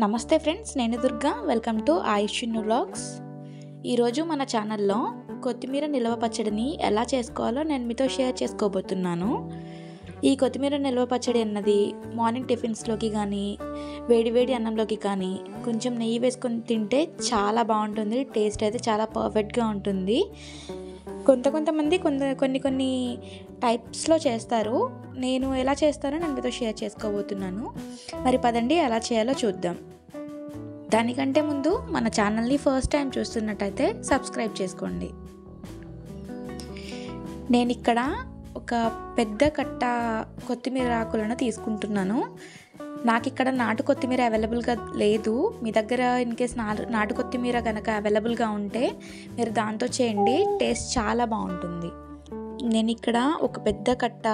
నమస్తే ఫ్రెండ్స్, నేను Durga. Welcome to ఆయుష్ను వ్లాగ్స్. ఈరోజు మన ఛానల్లో కొత్తిమీర నిల్వ పచ్చడిని ఎలా చేసుకోవాలో నేను మీతో షేర్ చేసుకోబోతున్నాను. ఈ కొత్తిమీర నిల్వ పచ్చడి అన్నది మార్నింగ్ టిఫిన్స్లోకి కానీ, వేడివేడి అన్నంలోకి కానీ కొంచెం నెయ్యి వేసుకొని తింటే చాలా బాగుంటుంది. టేస్ట్ అయితే చాలా పర్ఫెక్ట్గా ఉంటుంది. కొంతమంది కొన్ని టైప్స్లో చేస్తారు. నేను ఎలా చేస్తానో నేను మీతో షేర్ చేసుకోబోతున్నాను. మరి పదండి ఎలా చేయాలో చూద్దాం. దానికంటే ముందు మన ఛానల్ని ఫస్ట్ టైం చూస్తున్నట్టయితే సబ్స్క్రైబ్ చేసుకోండి. నేను ఇక్కడ ఒక పెద్ద కట్ట కొత్తిమీర ఆకులను తీసుకుంటున్నాను. నాకు ఇక్కడ నాటు కొత్తిమీర అవైలబుల్గా లేదు. మీ దగ్గర ఇన్కేస్ నాటు కొత్తిమీర కనుక అవైలబుల్గా ఉంటే మీరు దాంతో చేయండి, టేస్ట్ చాలా బాగుంటుంది. నేను ఇక్కడ ఒక పెద్ద కట్ట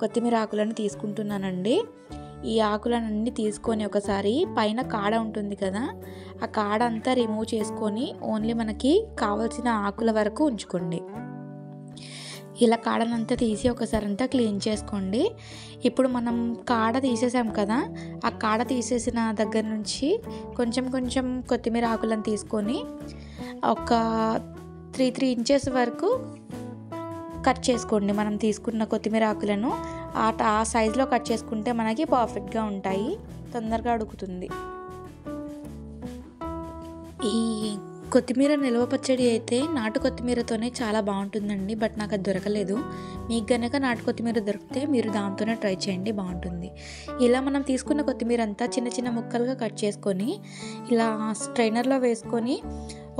కొత్తిమీర ఆకులను తీసుకుంటున్నానండి. ఈ ఆకులన్నీ తీసుకొని ఒకసారి పైన కాడ ఉంటుంది కదా, ఆ కాడ అంతా రిమూవ్ చేసుకొని ఓన్లీ మనకి కావాల్సిన ఆకుల వరకు ఉంచుకోండి. ఇలా కాడనంతా తీసి ఒకసారి అంతా క్లీన్ చేసుకోండి. ఇప్పుడు మనం కాడ తీసేసాం కదా, ఆ కాడ తీసేసిన దగ్గర నుంచి కొంచెం కొత్తిమీర ఆకులను తీసుకొని ఒక 3 ఇంచెస్ వరకు కట్ చేసుకోండి. మనం తీసుకున్న కొత్తిమీర ఆకులను ఆ సైజులో కట్ చేసుకుంటే మనకి పర్ఫెక్ట్గా ఉంటాయి, తొందరగా ఉడుకుతుంది. ఈ కొత్తిమీర నిల్వ పచ్చడి అయితే నాటు కొత్తిమీరతోనే చాలా బాగుంటుందండి. బట్ నాకు అది దొరకలేదు. మీకు కనుక నాటు కొత్తిమీర దొరికితే మీరు దాంతోనే ట్రై చేయండి, బాగుంటుంది. ఇలా మనం తీసుకున్న కొత్తిమీర అంతా చిన్న ముక్కలుగా కట్ చేసుకొని ఇలా స్ట్రైనర్లో వేసుకొని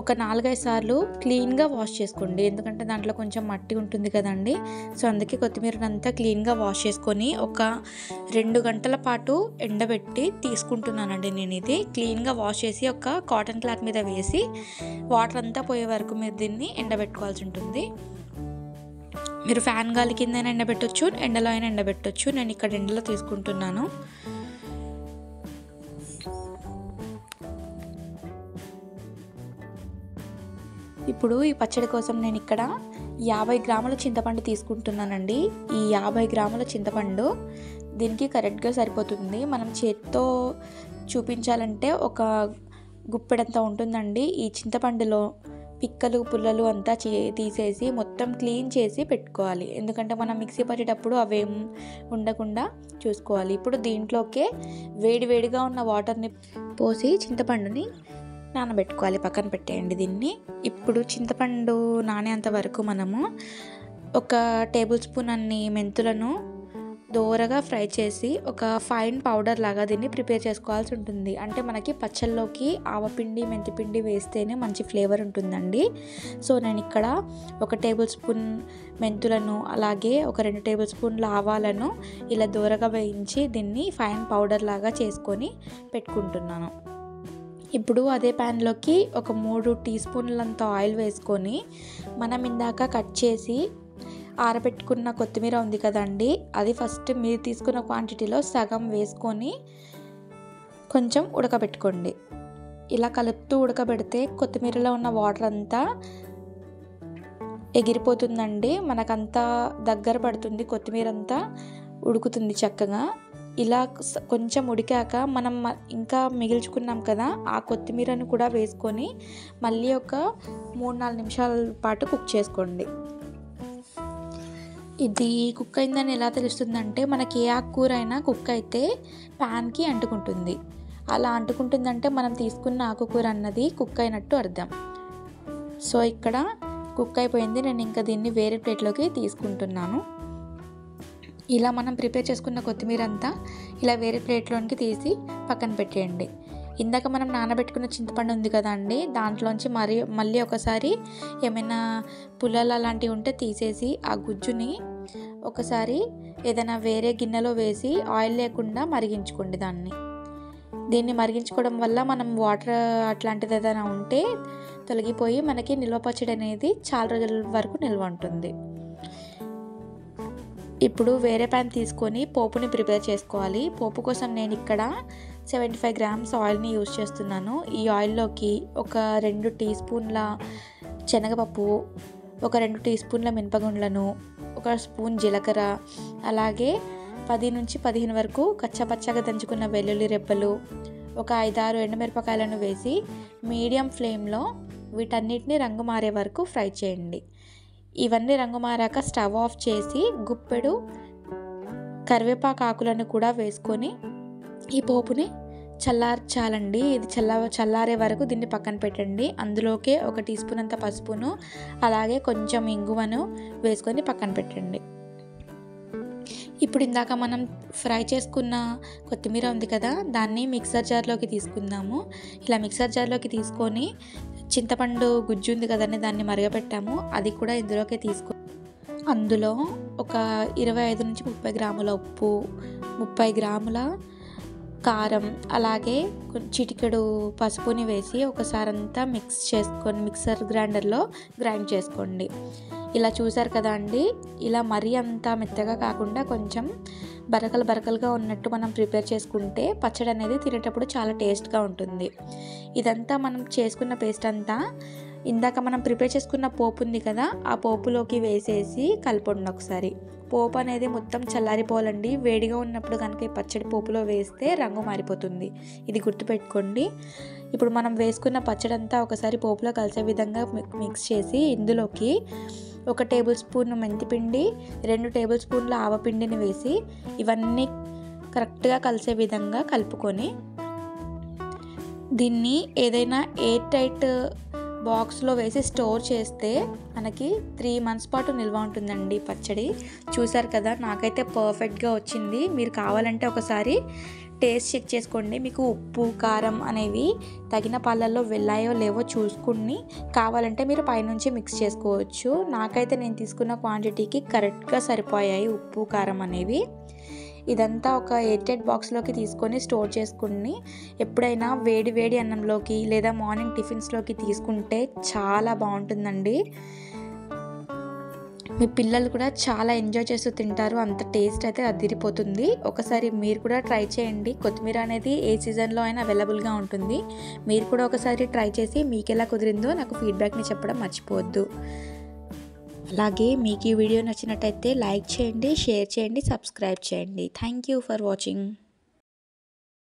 ఒక 4-5 సార్లు క్లీన్గా వాష్ చేసుకోండి. ఎందుకంటే దాంట్లో కొంచెం మట్టి ఉంటుంది కదండి. సో అందుకే కొత్తిమీరనంతా క్లీన్గా వాష్ చేసుకొని ఒక 2 గంటల పాటు ఎండబెట్టి తీసుకుంటున్నానండి. నేను ఇది క్లీన్గా వాష్ చేసి ఒక కాటన్ క్లాత్ మీద వేసి వాటర్ అంతా పోయే వరకు మీరు దీన్ని ఎండబెట్టుకోవాల్సి ఉంటుంది. మీరు ఫ్యాన్ గాలి కింద ఎండబెట్టొచ్చు, ఎండలో అయినా ఎండబెట్టొచ్చు. నేను ఇక్కడ ఎండలో తీసుకుంటున్నాను. ఇప్పుడు ఈ పచ్చడి కోసం నేను ఇక్కడ 50 గ్రాముల చింతపండు తీసుకుంటున్నానండి. ఈ 50 గ్రాముల చింతపండు దీనికి కరెక్ట్గా సరిపోతుంది. మనం చేత్తో చూపించాలంటే ఒక గుప్పెడంత ఉంటుందండి. ఈ చింతపండులో పిక్కలు పుల్లలు అంతా తీసేసి మొత్తం క్లీన్ చేసి పెట్టుకోవాలి. ఎందుకంటే మనం మిక్సీ పట్టేటప్పుడు అవేం ఉండకుండా చూసుకోవాలి. ఇప్పుడు దీంట్లోకే వేడివేడిగా ఉన్న వాటర్ని పోసి చింతపండుని నానబెట్టుకోవాలి. పక్కన పెట్టేయండి దీన్ని. ఇప్పుడు చింతపండు నానేంత వరకు మనము ఒక టేబుల్ స్పూన్ అన్ని మెంతులను దోరగా ఫ్రై చేసి ఒక ఫైన్ పౌడర్ లాగా దీన్ని ప్రిపేర్ చేసుకోవాల్సి ఉంటుంది. అంటే మనకి పచ్చళ్ళలోకి ఆవపిండి మెంతిపిండి వేస్తేనే మంచి ఫ్లేవర్ ఉంటుందండి. సో నేను ఇక్కడ ఒక టేబుల్ స్పూన్ మెంతులను అలాగే ఒక 2 టేబుల్ స్పూన్ల ఆవాలను ఇలా దోరగా వేయించి దీన్ని ఫైన్ పౌడర్ లాగా చేసుకొని పెట్టుకుంటున్నాను. ఇప్పుడు అదే ప్యాన్లోకి ఒక 3 టీ స్పూన్లంత ఆయిల్ వేసుకొని మనం ఇందాక కట్ చేసి ఆరబెట్టుకున్న కొత్తిమీర ఉంది కదండి, అది ఫస్ట్ మీరు తీసుకున్న క్వాంటిటీలో సగం వేసుకొని కొంచెం ఉడకబెట్టుకోండి. ఇలా కలుపుతూ ఉడకబెడితే కొత్తిమీరలో ఉన్న వాటర్ అంతా ఎగిరిపోతుందండి. మనకంతా దగ్గర పడుతుంది, కొత్తిమీర అంతా ఉడుకుతుంది చక్కగా. ఇలా కొంచెం ఉడికాక మనం ఇంకా మిగిల్చుకున్నాం కదా, ఆ కొత్తిమీరను కూడా వేసుకొని మళ్ళీ ఒక 3-4 నిమిషాల పాటు కుక్ చేసుకోండి. ఇది కుక్ అయిందని ఎలా తెలుస్తుందంటే, మనకి ఏ ఆకుకూర అయినా కుక్ అయితే ప్యాన్కి అంటుకుంటుంది. అలా అంటుకుంటుందంటే మనం తీసుకున్న ఆకుకూర అన్నది కుక్ అయినట్టు అర్థం. సో ఇక్కడ కుక్ అయిపోయింది. నేను ఇంకా దీన్ని వేరే ప్లేట్లోకి తీసుకుంటున్నాను. ఇలా మనం ప్రిపేర్ చేసుకున్న కొత్తిమీర అంతా ఇలా వేరే ప్లేట్లోనికి తీసి పక్కన పెట్టేయండి. ఇందాక మనం నానబెట్టుకున్న చింతపండు ఉంది కదా అండి, దాంట్లోంచి మళ్ళీ ఒకసారి ఏమైనా పుల్లలు అలాంటివి ఉంటే తీసేసి ఆ గుజ్జుని ఒకసారి ఏదైనా వేరే గిన్నెలో వేసి ఆయిల్ లేకుండా మరిగించుకోండి. దీన్ని మరిగించుకోవడం వల్ల మనం వాటర్ అట్లాంటిది ఏదైనా ఉంటే తొలగిపోయి మనకి నిల్వ పచ్చడి అనేది చాలా రోజుల వరకు నిల్వ ఉంటుంది. ఇప్పుడు వేరే ప్యాన్ తీసుకొని పోపుని ప్రిపేర్ చేసుకోవాలి. పోపు కోసం నేను ఇక్కడ 75 గ్రామ్స్ ఆయిల్ని యూజ్ చేస్తున్నాను. ఈ ఆయిల్లోకి ఒక 2 టీ స్పూన్ల శనగపప్పు, ఒక 2 టీ స్పూన్ల మినపగుండ్లను, ఒక స్పూన్ జీలకర్ర, అలాగే 10 నుంచి 15 వరకు కచ్చాపచ్చాగా దంచుకున్న వెల్లుల్లి రెబ్బలు, ఒక 5-6 ఎండుమిరపకాయలను వేసి మీడియం ఫ్లేమ్లో వీటన్నిటిని రంగు మారే వరకు ఫ్రై చేయండి. ఇవన్నీ రంగు మారాక స్టవ్ ఆఫ్ చేసి గుప్పెడు కరివేపాకు ఆకులను కూడా వేసుకొని ఈ పోపుని చల్లార్చాలండి. ఇది చల్లారే వరకు దీన్ని పక్కన పెట్టండి. అందులోకే 1 టీ స్పూన్ అంత పసుపును అలాగే కొంచెం ఇంగువను వేసుకొని పక్కన పెట్టండి. ఇప్పుడు ఇందాక మనం ఫ్రై చేసుకున్న కొత్తిమీర ఉంది కదా, దాన్ని మిక్సర్ జార్లోకి తీసుకుందాము. ఇలా మిక్సర్ జార్లోకి తీసుకొని చింతపండు గుజ్జు ఉంది కదండి, దాన్ని మరగపెట్టాము, అది కూడా ఇందులోకి అందులో ఒక 25-30 గ్రాముల ఉప్పు, 30 గ్రాముల కారం, అలాగే చిటికెడు పసుపుని వేసి ఒకసారి అంతా మిక్స్ చేసుకొని మిక్సర్ గ్రైండర్లో గ్రైండ్ చేసుకోండి. ఇలా చూసారు కదా అండి, ఇలా మరీ అంత మెత్తగా కాకుండా కొంచెం బరకలుగా ఉన్నట్టు మనం ప్రిపేర్ చేసుకుంటే పచ్చడి అనేది తినేటప్పుడు చాలా టేస్ట్గా ఉంటుంది. ఇదంతా మనం చేసుకున్న పేస్ట్ అంతా ఇందాక మనం ప్రిపేర్ చేసుకున్న పోపు ఉంది కదా, ఆ పోపులోకి వేసేసి కలపండి ఒకసారి. పోపు అనేది మొత్తం చల్లారిపోవాలండి. వేడిగా ఉన్నప్పుడు కనుక ఈ పచ్చడి పోపులో వేస్తే రంగు మారిపోతుంది, ఇది గుర్తుపెట్టుకోండి. ఇప్పుడు మనం వేసుకున్న పచ్చడి అంతా ఒకసారి పోపులో కలిసే విధంగా మిక్స్ చేసి ఇందులోకి 1 టేబుల్ స్పూన్ మెంతిపిండి, 2 టేబుల్ స్పూన్ల ఆవపిండిని వేసి ఇవన్నీ కరెక్ట్గా కలిసే విధంగా కలుపుకొని దీన్ని ఏదైనా ఎయిర్ టైట్ బాక్స్లో వేసి స్టోర్ చేస్తే మనకి 3 months పాటు నిల్వ ఉంటుందండి పచ్చడి. చూసారు కదా, నాకైతే పర్ఫెక్ట్గా వచ్చింది. మీరు కావాలంటే ఒకసారి టేస్ట్ చెక్ చేసుకోండి. మీకు ఉప్పు కారం అనేవి తగిన పాలల్లో వెళ్ళాయో లేవో చూసుకుని కావాలంటే మీరు పైనుంచి మిక్స్ చేసుకోవచ్చు. నాకైతే నేను తీసుకున్న క్వాంటిటీకి కరెక్ట్గా సరిపోయాయి ఉప్పు కారం అనేవి. ఇదంతా ఒక ఎయిర్ టైట్ బాక్స్లోకి తీసుకొని స్టోర్ చేసుకుని ఎప్పుడైనా వేడి అన్నంలోకి లేదా మార్నింగ్ టిఫిన్స్లోకి తీసుకుంటే చాలా బాగుంటుందండి. మీ పిల్లలు కూడా చాలా ఎంజాయ్ చేస్తూ తింటారు, అంత టేస్ట్ అయితే అదిరిపోతుంది. ఒకసారి మీరు కూడా ట్రై చేయండి. కొత్తిమీర అనేది ఏ సీజన్లో అయినా అవైలబుల్గా ఉంటుంది. మీరు కూడా ఒకసారి ట్రై చేసి మీకు ఎలా కుదిరిందో నాకు ఫీడ్బ్యాక్ని చెప్పడం మర్చిపోవద్దు. అలాగే మీకు ఈ వీడియో నచ్చినట్టయితే లైక్ చేయండి, షేర్ చేయండి, సబ్స్క్రైబ్ చేయండి. Thank you for watching.